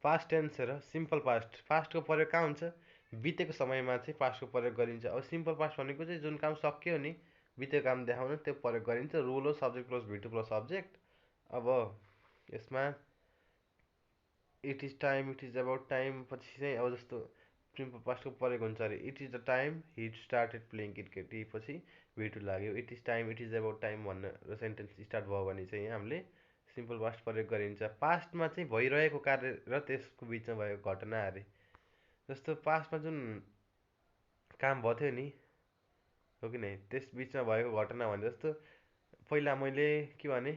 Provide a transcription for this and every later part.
Past tense र simple past पास्टको प्रयोग कहाँ हुन्छ बितेको समयमा चाहिँ पास्टको प्रयोग गरिन्छ अब सिम्पल पास्ट भनेको चाहिँ जुन काम सक्यो नि बितेको काम देखाउन त्यो प्रयोग गरिन्छ रुल हो सब्जेक्ट प्लस भी टू प्लस सब्जेक्ट अब यसमा it is time it is about time पछि चाहिँ अब जस्तो सिम्पल पास्टको प्रयोग हुन्छ अरे it is the time he started playing cricket यी पछि भी टू लाग्यो it is time it is about time भनेर सेन्टेन्स स्टार्ट भयो भने चाहिँ यहाँ हामीले सिम्पल पास्ट प्रयोग गरिन्छ पास्टमा चाहिँ भइरहेको कार्य र त्यसको बिचमा भएको घटना अरे जस्तो पास्टमा जुन काम भएको थियो नि हो कि नै त्यस बिचमा भएको घटना भने जस्तो पहिला मैले के भने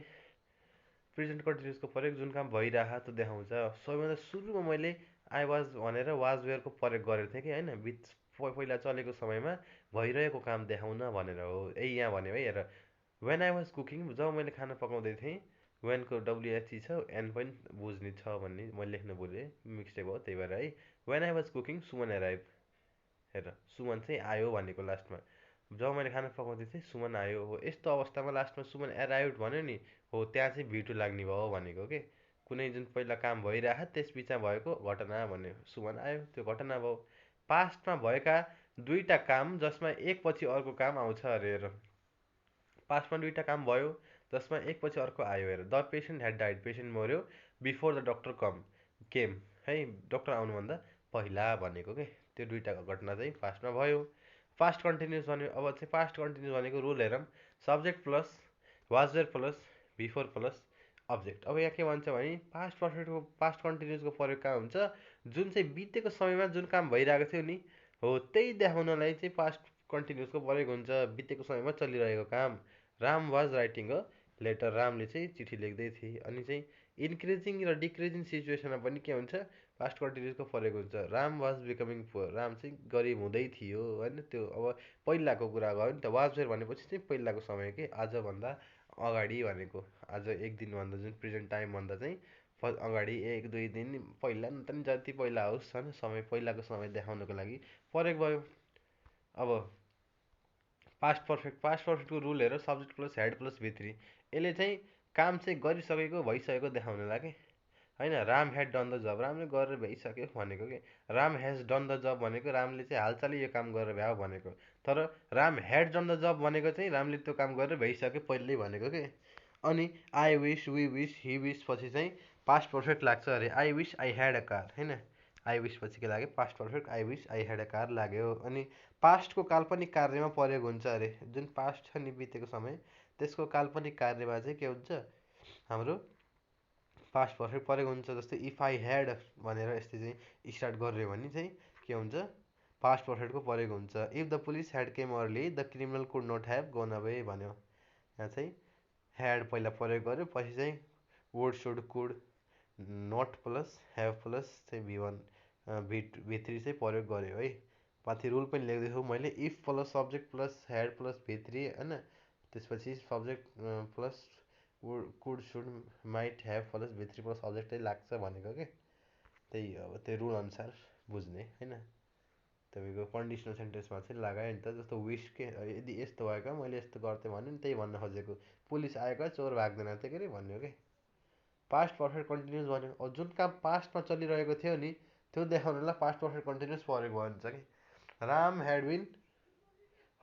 प्रेजेन्ट कन्टिन्युसको प्रयोग जुन काम भइरहेको त्यो देखाउँछ सबैभन्दा सुरुमा मैले आई वाज भनेर वाज वेयरको प्रयोग गरेको थिएँ कि होइन बिच पहिला चलेको समयमा भइरहेको काम देखाउन भनेर हो यहाँ भन्यो है हेर वेन आई वाज कुकिङ जब मैले खाना पकाउँदै थिएँ वेनको डब्लुएचई छ एन पनि बुझ्ने छ भन्ने मैले लेख्न भुलेँ मिस्टेक भयो त्यही भएर है when I was cooking Suman arrive हेर सुमन चाहिँ आयो भनेको लास्टमा जब मैले खाना पकाउँदै थिएँ सुमन आयो हो यस्तो अवस्थामा लास्टमा सुमन एराइभ भन्यो नि हो त्यहाँ चाहिँ भिटु लाग्ने भयो भनेको के कुनै जुन पहिला काम भइरह त्यस बिचमा भएको घटना भन्यो सुमन आयो त्यो घटना भयो पास्टमा भएका दुईटा काम जसमा एक पछि अर्को काम आउँछ अरे हेर पास्टमा दुईटा काम भयो जसमा एक पछि अर्को आयो हेर the patient had died patient मर्यो बिफोर द डक्टर केम है डक्टर आउनुभन्दा पहिला भनेको के त्यो दुईवटा घटना चाहिँ पास्टमा भयो पास्ट कन्टिन्युस भन्यो अब चाहिँ पास्ट कन्टिन्युस भनेको रुल हेरौँ subject plus was were plus before plus object अब यहाँ के भन्छ भने पास्ट पर्फेक्टको पास्ट कन्टिन्युसको प्रयोग कहाँ हुन्छ जुन चाहिँ बितेको समयमा जुन काम भइरहेको थियो नि हो त्यही देखाउनलाई चाहिँ पास्ट कन्टिन्युसको प्रयोग हुन्छ बितेको समयमा चलिरहेको काम Ram was writing a letter रामले चाहिँ चिठी लेख्दै थिए अनि चाहिँ इन्क्रिजिङ र डिक्रिजिङ सिचुएसनमा पनि के हुन्छ पास्ट कन्टिन्युसको प्रयोग हुन्छ Ram was becoming poor Ram चाहिँ गरिब हुँदै थियो होइन त्यो अब पहिलाको कुरा गयो नि त वाजवेयर भनेपछि चाहिँ पहिलाको समय के आजभन्दा अगाडि भनेको आज एक दिनभन्दा जुन प्रेजेन्ट टाइमभन्दा चाहिँ अगाडि एक दुई दिन पहिला न त जति पहिला होस् होइन समय पहिलाको समय देखाउनको लागि प्रयोग भयो अब पास्ट पर्फेक्टको रुल हेर सब्जेक्ट प्लस हेड प्लस भित्री यसले चाहिँ काम चाहिँ गरिसकेको भइसकेको देखाउनलाई के होइन राम ह्याड डन द जब रामले गरेर भइसक्यो भनेको के राम हेज डन द जब भनेको रामले चाहिँ हालचालै यो काम गरेर भ्यायो भनेको तर राम ह्याड डन द जब भनेको चाहिँ रामले त्यो काम गरेर भइसक्यो पहिल्यै भनेको के अनि I wish we wish he wish पछि चाहिँ पास्ट पर्फेक्ट लाग्छ अरे I wish I had a car होइन आई विस पछि के लाग्यो past perfect I wish I had a car लाग्यो अनि पास्टको काल्पनिक कार्यमा प्रयोग हुन्छ अरे जुन पास्ट छ नि बितेको समय त्यसको काल्पनिक कार्यमा चाहिँ के हुन्छ हाम्रो पास्ट पर्फेक्ट प्रयोग हुन्छ जस्तै इफ आई ह्याड भनेर यस्तै चाहिँ स्टार्ट गर्यो भने चाहिँ के हुन्छ पास्ट पर्फेक्टको प्रयोग हुन्छ if the police had came early the criminal could not have gone away भन्यो यहाँ चाहिँ ह्याड पहिला प्रयोग गर्यो पछि चाहिँ would should could not plus have plus चाहिँ भी1 भी3 चाहिँ प्रयोग गर्यो है माथि रुल पनि लेख्दैछु मैले if plus subject plus had plus भी3 होइन त्यसपछि subject plus could should might have plus भी3 प्लस सब्जेक्ट चाहिँ लाग्छ भनेको के त्यही अब त्यो रुल अनुसार बुझ्ने होइन तपाईँको कन्डिसनल सेन्टेन्समा चाहिँ लगायो नि त जस्तो विस के यदि यस्तो भएको मैले यस्तो गर्थेँ भन्यो नि त्यही भन्न खोजेको पुलिस आएको चोर भाग्दैन थियो के अरे भन्यो कि पास्ट पर्फेक्ट कन्टिन्युस भन्यो अब जुन काम पास्टमा चलिरहेको थियो नि त्यो देखाउनलाई पास्ट पर्फेक्ट कन्टिन्युस प्रयोग भन्छ कि Ram had been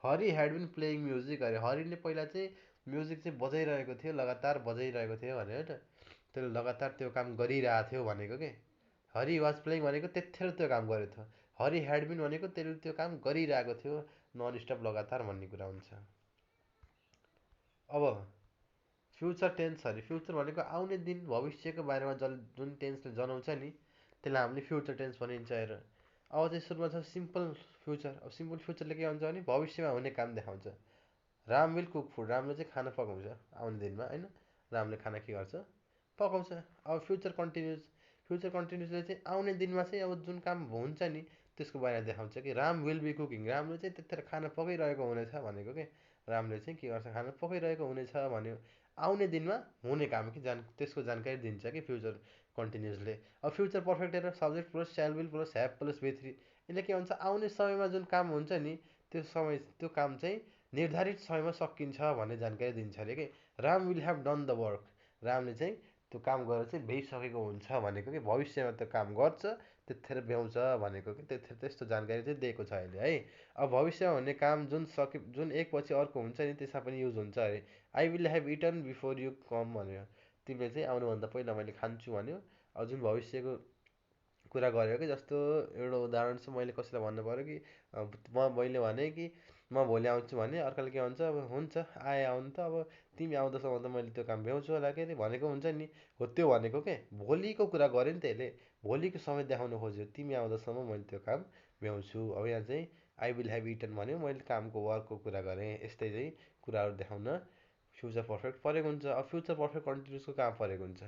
Hari had been playing music अरे हरिले पहिला चाहिँ म्युजिक चाहिँ बजाइरहेको थियो लगातार बजाइरहेको थियो भने होइन त्यसले लगातार त्यो काम गरिरहेको थियो भनेको के हरि वाज प्लेइङ भनेको त्यतिखेर त्यो काम गरेको थियो हरि ह्याड बिन भनेको त्यसले त्यो काम गरिरहेको थियो नन स्टप लगातार भन्ने कुरा हुन्छ अब फ्युचर टेन्स अरे फ्युचर भनेको आउने दिन भविष्यको बारेमा जुन टेन्सले जनाउँछ नि त्यसलाई हामीले फ्युचर टेन्स भनिन्छ हेर अब चाहिँ सुरुमा छ सिम्पल फ्युचर अब सिम्पल फ्युचरले के भन्छ भने भविष्यमा हुने काम देखाउँछ राम विल कुक फुड रामले चाहिँ खाना पकाउँछ आउने दिनमा होइन रामले खाना के गर्छ पकाउँछ अब फ्युचर कन्टिन्युसले चाहिँ आउने दिनमा चाहिँ अब जुन काम हुन्छ नि त्यसको बारेमा देखाउँछ कि राम विल बी कुकिङ रामले चाहिँ त्यतिखेर खाना पकाइरहेको हुनेछ भनेको के रामले चाहिँ के गर्छ खाना पकाइरहेको हुनेछ भन्यो आउने दिनमा हुने काम कि त्यसको जानकारी दिन्छ कि फ्युचर कन्टिन्युसले अब फ्युचर पर्फेक्ट हेरेर सब्जेक्ट प्लस स्याल विल प्लस ह्याभ प्लस भी3 यसले के भन्छ आउने समयमा जुन काम हुन्छ नि त्यो काम चाहिँ निर्धारित समयमा सकिन्छ भन्ने जानकारी दिन्छ अरे कि Ram will have done the work रामले चाहिँ त्यो काम गरेर चाहिँ भ्याइसकेको हुन्छ भनेको कि भविष्यमा त्यो काम गर्छ त्यतिखेर भ्याउँछ भनेको कि त्यतिखेर त्यस्तो जानकारी चाहिँ दिएको छ अहिले है। अब भविष्यमा हुने काम जुन एकपछि अर्को हुन्छ नि त्यसमा पनि युज हुन्छ अरे। I will have eaten before you come भन्यो, तिमीले चाहिँ आउनुभन्दा पहिला मैले खान्छु भन्यो। अब जुन भविष्यको कुरा गरेको कि जस्तो एउटा उदाहरण चाहिँ मैले कसैलाई भन्नु पऱ्यो कि मैले भने कि म भोलि आउँछु भने अर्काले के भन्छ, अब हुन्छ आए आउनु त, अब तिमी आउँदासम्म त मैले त्यो काम भ्याउँछु होला के अरे भनेको हुन्छ नि। हो त्यो भनेको के भोलिको कुरा गऱ्यो नि त्यसले, भोलिको समय देखाउन खोज्यो तिमी आउँदासम्म मैले त्यो काम भ्याउँछु। अब यहाँ चाहिँ आई विल हेभ इटन भन्यो, मैले कामको वर्कको कुरा गरेँ। यस्तै चाहिँ कुराहरू देखाउन फ्युचर पर्फेक्ट परेको हुन्छ। अब फ्युचर पर्फेक्ट कन्टिन्युसको कहाँ परेको हुन्छ,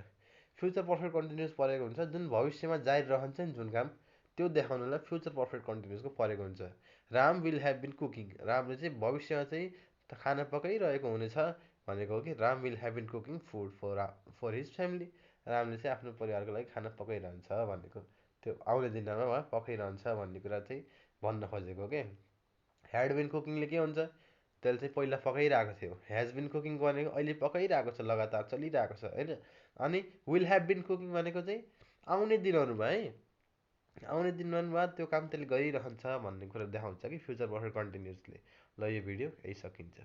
फ्युचर पर्फेक्ट कन्टिन्युस परेको हुन्छ जुन भविष्यमा जारी रहन्छ नि जुन काम, त्यो देखाउनलाई फ्युचर पर्फेक्ट कन्टिन्युसको परेको हुन्छ। Ram will have been cooking, रामले चाहिँ भविष्यमा चाहिँ खाना पकाइरहेको हुनेछ भनेको हो कि Ram will have been cooking food for his family, रामले चाहिँ आफ्नो परिवारको लागि खाना पकाइरहन्छ भनेको, त्यो आउने दिनमा उहाँ पकाइरहन्छ भन्ने कुरा चाहिँ भन्न खोजेको के। ह्याड बिन कुकिङले के हुन्छ, त्यसले चाहिँ पहिला पकाइरहेको थियो। हेज बिन कुकिङ भनेको अहिले पकाइरहेको छ, लगातार चलिरहेको छ होइन। अनि विल हेभ बिन कुकिङ भनेको चाहिँ आउने दिनहरूमा है, आउने दिनमा त्यो काम त्यसले गरिरहन्छ भन्ने कुरा देखाउँछ कि फ्युचर पर्फेक्ट कन्टिन्युसले। ल यो भिडियो यही सकिन्छ।